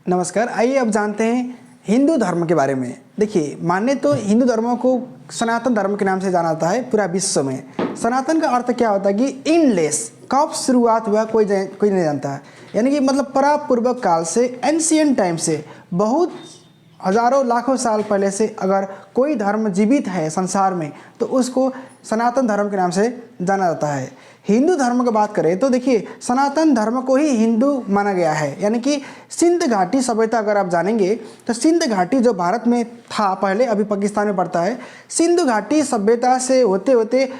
नमस्कार। आइए अब जानते हैं हिंदू धर्म के बारे में। देखिए, माने तो हिंदू धर्म को सनातन धर्म के नाम से जाना जाता है पूरा विश्व में। सनातन का अर्थ क्या होता है कि इनलेस, कब शुरुआत हुआ कोई नहीं जानता। यानी कि मतलब परापूर्वक काल से, एंशियंट टाइम से, बहुत हजारों लाखों साल पहले से अगर कोई धर्म जीवित है संसार में तो उसको सनातन धर्म के नाम से जाना जाता है। हिंदू धर्म की बात करें तो देखिए, सनातन धर्म को ही हिंदू माना गया है। यानी कि सिंध घाटी सभ्यता अगर आप जानेंगे तो सिंध घाटी जो भारत में था पहले, अभी पाकिस्तान में पड़ता है, सिंधु घाटी सभ्यता से होते होते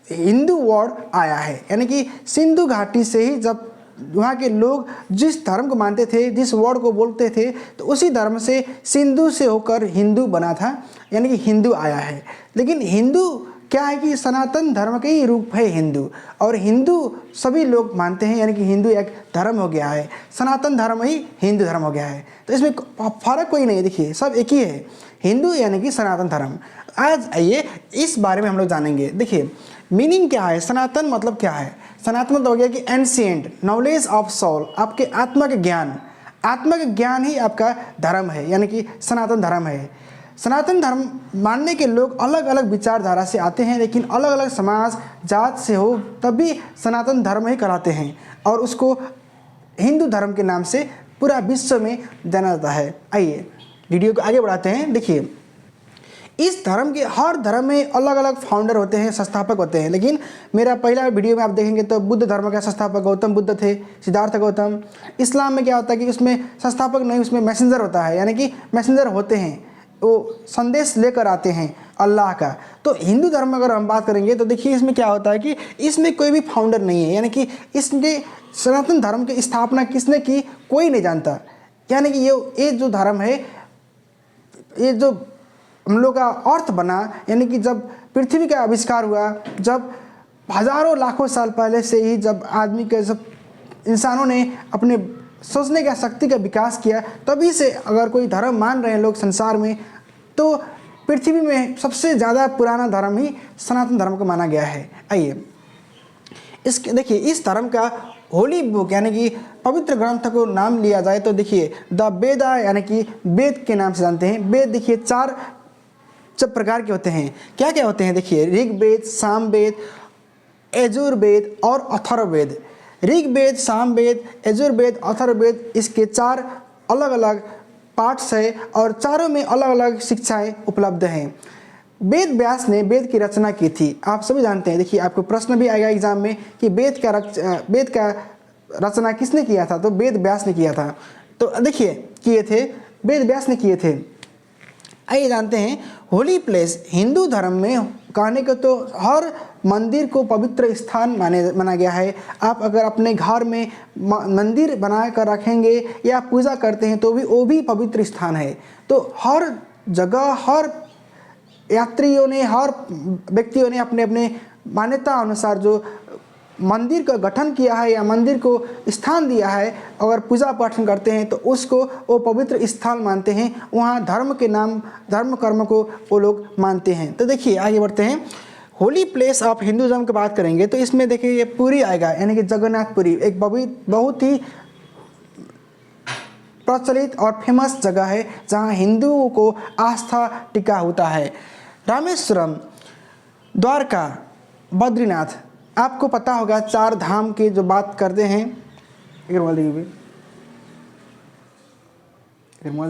हिंदू वर्ड आया है। यानी कि सिंधु घाटी से ही जब वहाँ के लोग जिस धर्म को मानते थे, जिस वर्ड को बोलते थे, तो उसी धर्म से सिंधु से होकर हिंदू बना था, यानी कि हिंदू आया है। लेकिन हिंदू क्या है कि सनातन धर्म का ही रूप है हिंदू, और हिंदू सभी लोग मानते हैं, यानी कि हिंदू एक धर्म हो गया है, सनातन धर्म ही हिंदू धर्म हो गया है। तो इसमें फर्क कोई नहीं है, देखिए सब एक ही है, हिंदू यानी कि सनातन धर्म। आज आइए इस बारे में हम लोग जानेंगे। देखिए, मीनिंग क्या है, सनातन मतलब क्या है। सनातन मतलब हो गया कि एंशिएंट, नॉलेज ऑफ सोल, आपके आत्मा के ज्ञान, आत्मा का ज्ञान ही आपका धर्म है, यानी कि सनातन धर्म है। सनातन धर्म मानने के लोग अलग अलग विचारधारा से आते हैं, लेकिन अलग अलग समाज जात से हो तभी सनातन धर्म ही कराते हैं, और उसको हिंदू धर्म के नाम से पूरा विश्व में जाना जाता है। आइए वीडियो को आगे बढ़ाते हैं। देखिए, इस धर्म के हर धर्म में अलग अलग फाउंडर होते हैं, संस्थापक होते हैं। लेकिन मेरा पहला वीडियो में आप देखेंगे तो बुद्ध धर्म का संस्थापक गौतम बुद्ध थे, सिद्धार्थ गौतम। इस्लाम में क्या होता है कि उसमें संस्थापक नहीं, उसमें मैसेंजर होता है, यानी कि मैसेंजर होते हैं, वो संदेश लेकर आते हैं अल्लाह का। तो हिंदू धर्म में अगर हम बात करेंगे तो देखिए, इसमें क्या होता है कि इसमें कोई भी फाउंडर नहीं है, यानी कि इसके सनातन धर्म की स्थापना किसने की कोई नहीं जानता। यानी कि ये जो धर्म है, ये जो हम लोग का अर्थ बना, यानी कि जब पृथ्वी का आविष्कार हुआ, जब हजारों लाखों साल पहले से ही जब आदमी के सब इंसानों ने अपने सोचने का शक्ति का विकास किया, तभी से अगर कोई धर्म मान रहे हैं लोग संसार में, तो पृथ्वी में सबसे ज़्यादा पुराना धर्म ही सनातन धर्म को माना गया है। आइए इसके देखिए, इस धर्म का होली बुक यानी कि पवित्र ग्रंथ को नाम लिया जाए तो देखिए द वेदा, यानी कि वेद के नाम से जानते हैं। वेद देखिए चार प्रकार के होते हैं। क्या क्या होते हैं देखिए, ऋग्वेद, सामवेद, यजुर्वेद और अथर्ववेद। ऋग्वेद, सामवेद, यजुर्वेद, अथर्ववेद, इसके चार अलग अलग पार्ट्स है और चारों में अलग अलग शिक्षाएं उपलब्ध हैं। वेद व्यास ने वेद की रचना की थी, आप सभी जानते हैं। देखिए, आपको प्रश्न भी आएगा एग्जाम में कि वेद का रचना किसने किया था, तो वेद व्यास ने किया था। तो देखिए किए थे, वेद व्यास ने किए थे। आइए जानते हैं होली प्लेस। हिंदू धर्म में कहने को तो हर मंदिर को पवित्र स्थान माना गया है। आप अगर अपने घर में मंदिर बना कर रखेंगे या पूजा करते हैं तो भी वो भी पवित्र स्थान है। तो हर जगह, हर यात्रियों ने, हर व्यक्तियों ने अपने अपने मान्यता अनुसार जो मंदिर का गठन किया है या मंदिर को स्थान दिया है, अगर पूजा पाठ करते हैं तो उसको वो पवित्र स्थान मानते हैं। वहाँ धर्म के नाम, धर्म कर्म को वो लोग मानते हैं। तो देखिए आगे बढ़ते हैं। होली प्लेस ऑफ हिंदुज़म की बात करेंगे तो इसमें देखिए ये पुरी आएगा, यानी कि जगन्नाथपुरी एक बहुत ही प्रचलित और फेमस जगह है जहाँ हिंदुओं को आस्था टिका होता है। रामेश्वरम, द्वारका, बद्रीनाथ, आपको पता होगा चार धाम की जो बात करते हैं। मोबाइल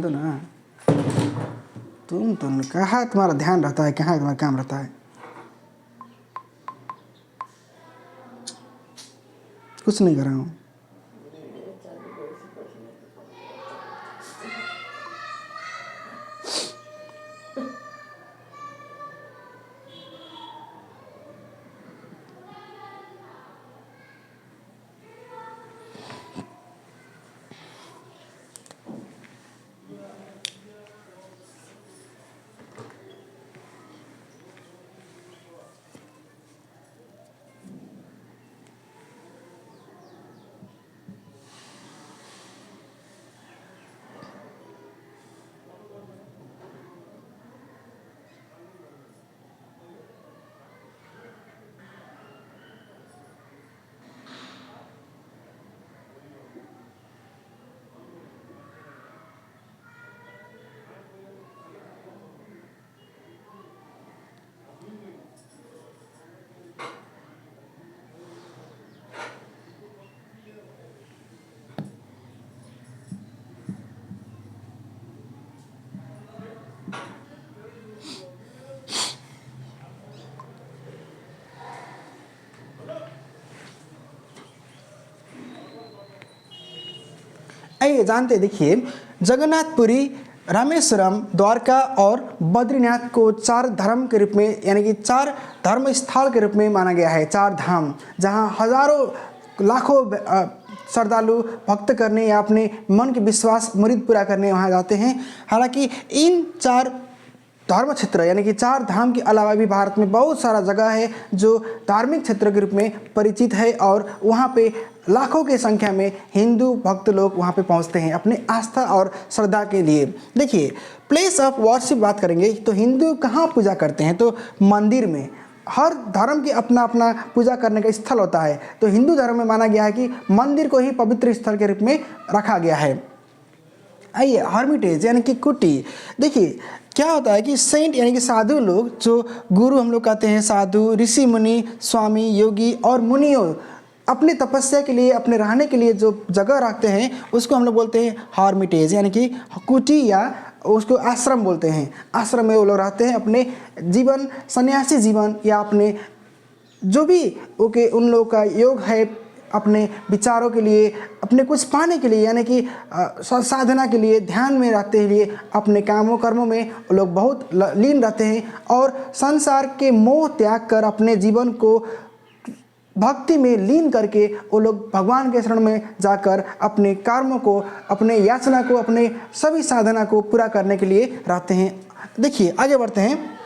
दो ना, तुम तो कहाँ तुम्हारा ध्यान रहता है, कहाँ तुम्हारा काम रहता है। कुछ नहीं कर रहा हूँ। आइए जानते हैं, देखिए जगन्नाथपुरी, रामेश्वरम, द्वारका और बद्रीनाथ को 4 धर्म के रूप में, यानी कि 4 धर्म स्थल के रूप में माना गया है। 4 धाम जहां हजारों लाखों श्रद्धालु भक्त करने या अपने मन के विश्वास मुरीद पूरा करने वहां जाते हैं। हालांकि इन 4 धर्म क्षेत्र यानी कि 4 धाम के अलावा भी भारत में बहुत सारा जगह है जो धार्मिक क्षेत्र के रूप में परिचित है और वहाँ पे लाखों की संख्या में हिंदू भक्त लोग वहाँ पे पहुँचते हैं अपने आस्था और श्रद्धा के लिए। देखिए प्लेस ऑफ वर्शिप बात करेंगे तो हिंदू कहाँ पूजा करते हैं, तो मंदिर में। हर धर्म की अपना अपना पूजा करने का स्थल होता है, तो हिंदू धर्म में माना गया है कि मंदिर को ही पवित्र स्थल के रूप में रखा गया है। आइए हर्मिटेज यानी कि कुटी। देखिए क्या होता है कि सेंट यानी कि साधु लोग, जो गुरु हम लोग कहते हैं, साधु, ऋषि मुनि, स्वामी, योगी और मुनियों अपने तपस्या के लिए, अपने रहने के लिए जो जगह रखते हैं उसको हम लोग बोलते हैं हर्मिटेज यानी कि कुटी, या उसको आश्रम बोलते हैं। आश्रम में वो लोग रहते हैं अपने जीवन, सन्यासी जीवन या अपने जो भी ओके उन लोगों का योग है अपने विचारों के लिए, अपने कुछ पाने के लिए, यानी कि साधना के लिए, ध्यान में रहते लिए, अपने कामों कर्मों में लोग बहुत लीन रहते हैं और संसार के मोह त्याग कर अपने जीवन को भक्ति में लीन करके वो लोग भगवान के शरण में जाकर अपने कर्मों को, अपने याचना को, अपने सभी साधना को पूरा करने के लिए रहते हैं। देखिए आगे बढ़ते हैं।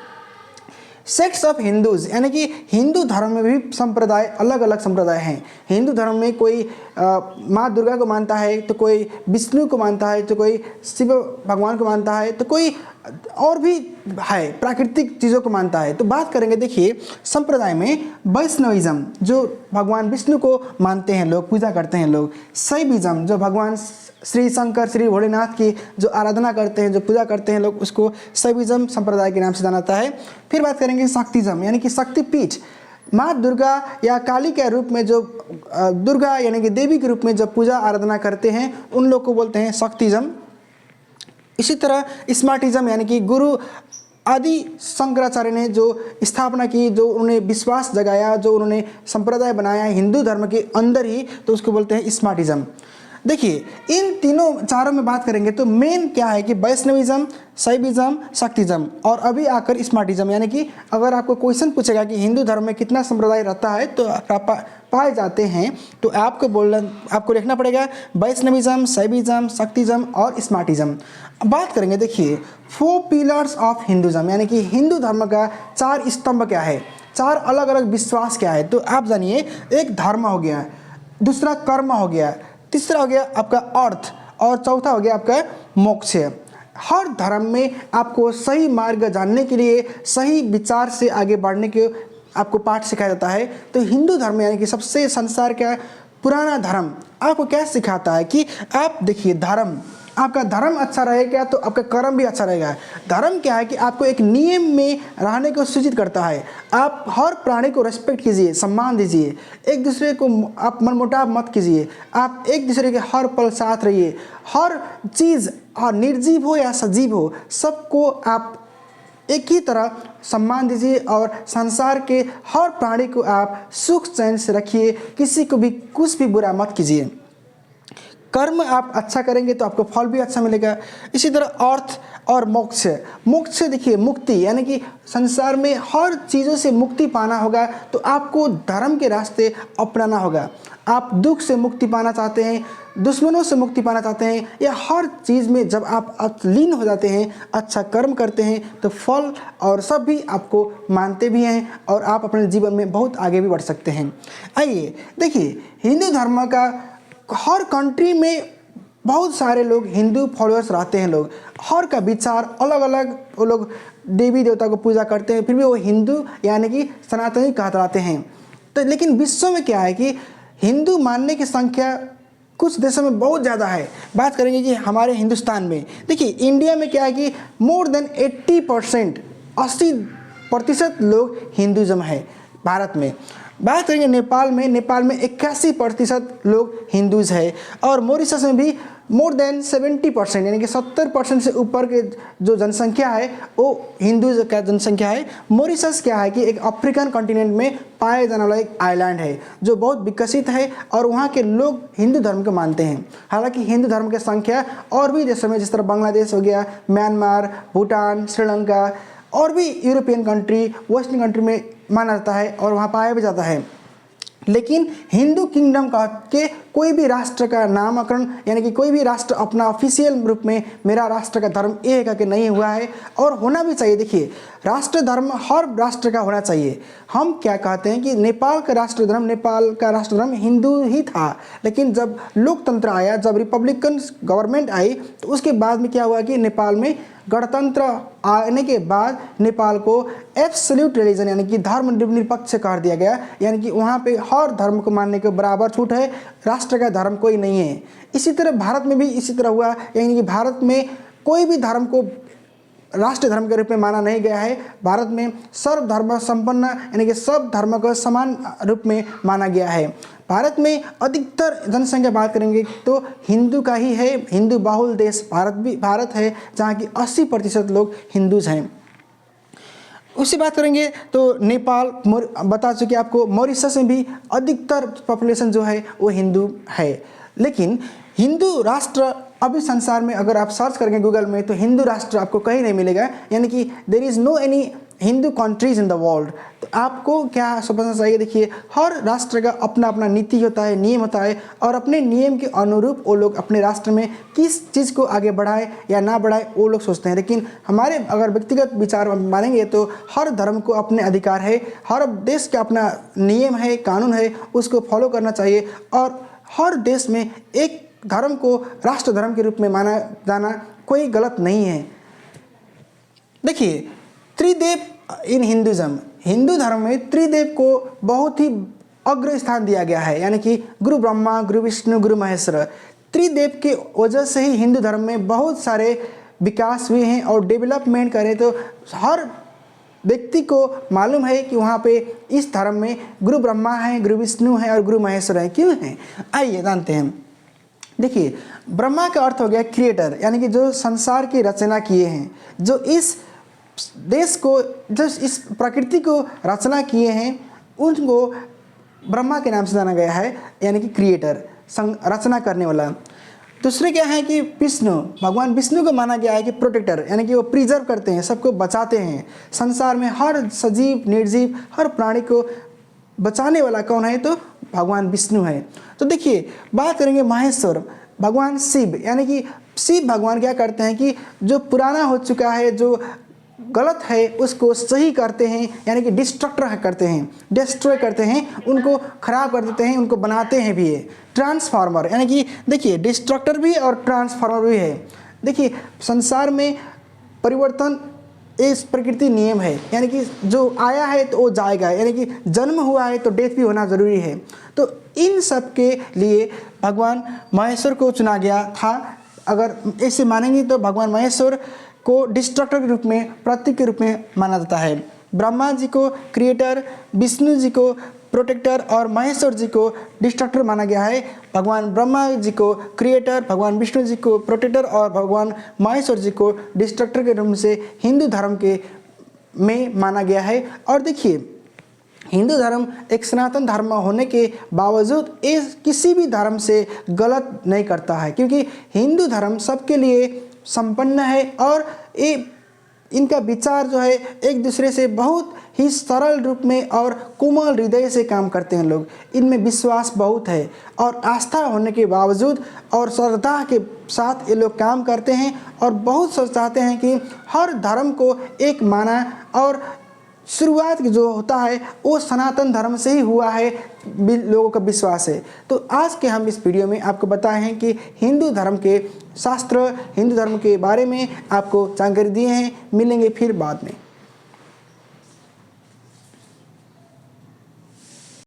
सेक्ट्स ऑफ हिंदूज यानी कि हिंदू धर्म में भी संप्रदाय, अलग अलग संप्रदाय हैं। हिंदू धर्म में कोई माँ दुर्गा को मानता है, तो कोई विष्णु को मानता है, तो कोई शिव भगवान को मानता है, तो कोई और भी है प्राकृतिक चीज़ों को मानता है। तो बात करेंगे, देखिए संप्रदाय में वैष्णविज्म जो भगवान विष्णु को मानते हैं लोग, पूजा करते हैं लोग। शैविज्म जो भगवान श्री शंकर, श्री भोलेनाथ की जो आराधना करते हैं, जो पूजा करते हैं लोग, उसको शैविज्म संप्रदाय के नाम से जाना जाता है। फिर बात करेंगे शक्तिज्म यानी कि शक्तिपीठ, माँ दुर्गा या काली के रूप में जो दुर्गा यानी कि देवी के रूप में जब पूजा आराधना करते हैं उन लोग को बोलते हैं शक्तिज्म। इसी तरह स्मार्टिज्म यानी कि गुरु आदि शंकराचार्य ने जो स्थापना की, जो उन्होंने विश्वास जगाया, जो उन्होंने संप्रदाय बनाया हिंदू धर्म के अंदर ही, तो उसको बोलते हैं स्मार्टिज्म। देखिए इन तीनों चारों में बात करेंगे तो मेन क्या है कि वैष्णविज्म, शैविज्म, शक्तिज्म और अभी आकर स्मार्टिज्म। यानी कि अगर आपको क्वेश्चन पूछेगा कि हिंदू धर्म में कितना संप्रदाय रहता है तो पाए जाते हैं, तो आपको लिखना पड़ेगा वैष्णविज्म, शैविज्म, शक्तिज्म और स्मार्टिज्म। बात करेंगे, देखिए 4 पिलर्स ऑफ हिंदुज्म यानी कि हिंदू धर्म का 4 स्तंभ क्या है, 4 अलग अलग विश्वास क्या है। तो आप जानिए, एक धर्म हो गया, दूसरा कर्म हो गया, तीसरा हो गया आपका अर्थ और चौथा हो गया आपका मोक्ष। हर धर्म में आपको सही मार्ग जानने के लिए, सही विचार से आगे बढ़ने के आपको पाठ सिखाया जाता है। तो हिंदू धर्म यानी कि सबसे संसार का पुराना धर्म आपको क्या सिखाता है कि आप देखिए, धर्म, आपका धर्म अच्छा रहेगा तो आपका कर्म भी अच्छा रहेगा। धर्म क्या है कि आपको एक नियम में रहने को सूचित करता है। आप हर प्राणी को रेस्पेक्ट कीजिए, सम्मान दीजिए, एक दूसरे को आप मनमुटाव मत कीजिए, आप एक दूसरे के हर पल साथ रहिए। हर चीज़ और निर्जीव हो या सजीव हो, सबको आप एक ही तरह सम्मान दीजिए और संसार के हर प्राणी को आप सुख चैन से रखिए, किसी को भी कुछ भी बुरा मत कीजिए। कर्म आप अच्छा करेंगे तो आपको फल भी अच्छा मिलेगा। इसी तरह अर्थ और मोक्ष, मोक्ष देखिए मुक्ति यानी कि संसार में हर चीज़ों से मुक्ति पाना होगा तो आपको धर्म के रास्ते अपनाना होगा। आप दुख से मुक्ति पाना चाहते हैं, दुश्मनों से मुक्ति पाना चाहते हैं, या हर चीज़ में जब आप लीन हो जाते हैं, अच्छा कर्म करते हैं तो फल और सब भी आपको मानते भी हैं और आप अपने जीवन में बहुत आगे भी बढ़ सकते हैं। आइए देखिए, हिंदू धर्म का हर कंट्री में बहुत सारे लोग हिंदू फॉलोअर्स रहते हैं। लोग हर का विचार अलग अलग, वो लोग देवी देवता को पूजा करते हैं, फिर भी वो हिंदू यानी कि सनातनी कहलाते हैं। तो लेकिन विश्व में क्या है कि हिंदू मानने की संख्या कुछ देशों में बहुत ज़्यादा है। बात करेंगे कि हमारे हिंदुस्तान में, देखिए इंडिया में क्या है कि मोर देन 80%, 80% लोग हिंदुज़म है भारत में। बात करेंगे नेपाल में 81% लोग हिंदूज है और मॉरिशस में भी मोर देन 70% यानी कि 70% से ऊपर के जो जनसंख्या है वो हिंदू का जनसंख्या है। मॉरिशस क्या है कि एक अफ्रीकन कॉन्टिनेंट में पाया जाने वाला एक आइलैंड है जो बहुत विकसित है और वहाँ के लोग हिंदू धर्म को मानते हैं। हालांकि हिंदू धर्म की संख्या और भी देशों में, जिस तरह बांग्लादेश हो गया, म्यांमार, भूटान, श्रीलंका और भी यूरोपियन कंट्री, वेस्टर्न कंट्री में माना जाता है और वहाँ पाया भी जाता है। लेकिन हिंदू किंगडम का के कोई भी राष्ट्र का नामकरण यानी कि कोई भी राष्ट्र अपना ऑफिशियल रूप में मेरा राष्ट्र का धर्म ये है कि नहीं हुआ है और होना भी चाहिए। देखिए, राष्ट्र धर्म हर राष्ट्र का होना चाहिए। हम क्या कहते हैं कि नेपाल का राष्ट्र धर्म हिंदू ही था, लेकिन जब लोकतंत्र आया, जब रिपब्लिकन गवर्नमेंट आई, तो उसके बाद में क्या हुआ कि नेपाल में गणतंत्र आने के बाद नेपाल को एब्सोल्यूट रिलीजन यानी कि धर्म निरपेक्ष कर दिया गया, यानी कि वहाँ पे हर धर्म को मानने के बराबर छूट है, राष्ट्र का धर्म कोई नहीं है। इसी तरह भारत में भी इसी तरह हुआ, यानी कि भारत में कोई भी धर्म को राष्ट्र धर्म के रूप में माना नहीं गया है। भारत में सर्वधर्म संपन्न यानी कि सब धर्म को समान रूप में माना गया है। भारत में अधिकतर जनसंख्या बात करेंगे तो हिंदू का ही है। हिंदू बहुल देश भारत है जहाँ की 80% लोग हिंदूज हैं। उससे बात करेंगे तो नेपाल बता चुके आपको, मॉरिशस में भी अधिकतर पॉपुलेशन जो है वो हिंदू है। लेकिन हिंदू राष्ट्र अभी संसार में अगर आप सर्च करेंगे गूगल में तो हिंदू राष्ट्र आपको कहीं नहीं मिलेगा, यानी कि there is no any Hindu countries in the world. तो आपको क्या समझना चाहिए, देखिए हर राष्ट्र का अपना अपना नीति होता है, नियम होता है और अपने नियम के अनुरूप वो लोग अपने राष्ट्र में किस चीज़ को आगे बढ़ाए या ना बढ़ाए वो लोग सोचते हैं। लेकिन हमारे अगर व्यक्तिगत विचार मानेंगे तो हर धर्म को अपने अधिकार है, हर देश का अपना नियम है, कानून है, उसको फॉलो करना चाहिए और हर देश में एक धर्म को राष्ट्र धर्म के रूप में माना जाना कोई गलत नहीं है। देखिए, त्रिदेव इन हिंदुज़म, हिंदू धर्म में त्रिदेव को बहुत ही अग्र स्थान दिया गया है, यानी कि गुरु ब्रह्मा, गुरु विष्णु, गुरु महेश्वर। त्रिदेव के वजह से ही हिंदू धर्म में बहुत सारे विकास हुए हैं और डेवलपमेंट करें तो हर व्यक्ति को मालूम है कि वहाँ पे इस धर्म में गुरु ब्रह्मा है, गुरु विष्णु है और गुरु महेश्वर है। क्यों है, आइए जानते हैं। देखिए, ब्रह्मा का अर्थ हो गया क्रिएटर, यानी कि जो संसार की रचना किए हैं, जो इस देश को, जो इस प्रकृति को रचना किए हैं, उनको ब्रह्मा के नाम से जाना गया है, यानी कि क्रिएटर, रचना करने वाला। दूसरे क्या है कि विष्णु, भगवान विष्णु को माना गया है कि प्रोटेक्टर, यानी कि वो प्रिजर्व करते हैं, सबको बचाते हैं। संसार में हर सजीव निर्जीव हर प्राणी को बचाने वाला कौन है, तो भगवान विष्णु है। तो देखिए, बात करेंगे महेश्वर, भगवान शिव, यानी कि शिव भगवान क्या करते हैं कि जो पुराना हो चुका है, जो गलत है उसको सही करते हैं, यानी कि डिस्ट्रक्टर करते हैं, डिस्ट्रॉय करते हैं, उनको खराब कर देते हैं, उनको बनाते हैं भी है। ट्रांसफार्मर, यानी कि देखिए डिस्ट्रक्टर भी और ट्रांसफार्मर भी है। देखिए, संसार में परिवर्तन इस प्रकृति नियम है, यानी कि जो आया है तो वो जाएगा, यानी कि जन्म हुआ है तो डेथ भी होना ज़रूरी है। तो इन सब के लिए भगवान महेश्वर को चुना गया था। अगर ऐसे मानेंगे तो भगवान महेश्वर को डिस्ट्रक्टर के रूप में, प्रतीक के रूप में माना जाता है। ब्रह्मा जी को क्रिएटर, विष्णु जी को प्रोटेक्टर और महेश्वर जी को डिस्ट्रक्टर माना गया है। भगवान ब्रह्मा जी को क्रिएटर, भगवान विष्णु जी को प्रोटेक्टर और भगवान महेश्वर जी को डिस्ट्रक्टर के रूप से हिंदू धर्म के में माना गया है। और देखिए, हिंदू धर्म एक सनातन धर्म होने के बावजूद ये किसी भी धर्म से गलत नहीं करता है, क्योंकि हिंदू धर्म सबके लिए संपन्न है और ये इनका विचार जो है एक दूसरे से बहुत ही सरल रूप में और कोमल हृदय से काम करते हैं लोग। इनमें विश्वास बहुत है और आस्था होने के बावजूद और श्रद्धा के साथ ये लोग काम करते हैं और बहुत सोच चाहते हैं कि हर धर्म को एक माना। और शुरुआत जो होता है वो सनातन धर्म से ही हुआ है, लोगों का विश्वास है। तो आज के हम इस वीडियो में आपको बताए हैं कि हिंदू धर्म के शास्त्र, हिंदू धर्म के बारे में आपको जानकारी दिए हैं। मिलेंगे फिर बाद में।